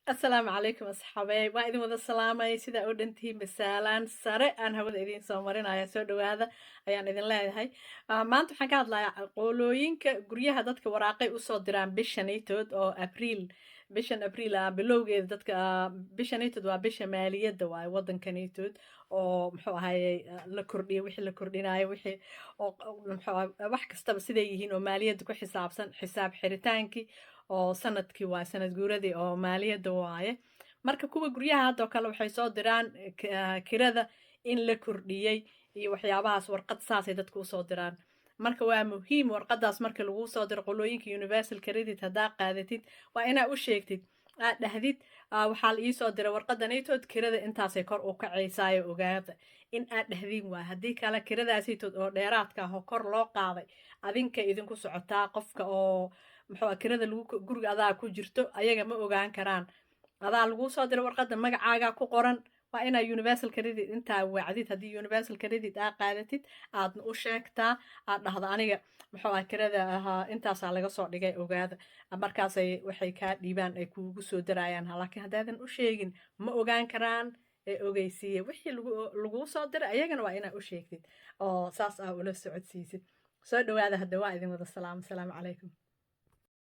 السلام عليكم أصحابي وإذن وذا السلامة سيدا أودنتي بسالان سارة أنا هود إذن سومرين آيا سود هذا أيان إذن الله هاي ما أنتو حكاد لا قولوينك قريها دادك وراقي أصو دران بشانيتود أو أبريل بشان أبريل بلوغي دادك بشانيتود وبشا مالية دواي ودن كانيتود oo muxuu ahaayey la kordhiyay wixii la kordhinaayo wixii oo muxuu wax kastaba siday yihiin oo maaliyadda ku xisaabsan xisaab xiritaankii oo sanadkii waaye sanad guuradii oo maaliyadda waaye marka kuwa guryaha haddoo kale waxay soo diraan kirada in la kordhiyey iyo waxyaabahaas warqad saasay dadku usoo diraan marka waa muhiim warqadaas marka lagu soo diro qolooyinka universal credit haddaa qaadatid waa inaa u sheegtid aad dhahdid waxaa la iisoo diray warqadanaytood kirada intaasay kor u kacaysaayo ogaada in aad dhahdiin waay haddii kale kiradaasaytood oo dheeraadka ah oo kor loo qaaday adinka idinku socotaa qofka oo muxuu kirada lagu guriga adaa ku jirto ayaga ma ogaan karaan adaa lagu soo diray warqada magacaaga ku qoran waa inaa universal credit intaa wacdid haddii universal credit aa qaadatid aadna u sheegtaa aad dhahda aniga muxuu kirada ahaa intaasaa laga soo dhigay ogaada markaasay waxay kaa dhiibaan ay kuugu soo darayaan laakiin haddaadan u sheegin ma ogaan karaan ee ogeysiiye wixii lagu soo diray ayagana waa inaa u sheegtid oo saas aa ula socodsiisid soo dhawaada hadda waa idin wada salaam asalaamu calaykum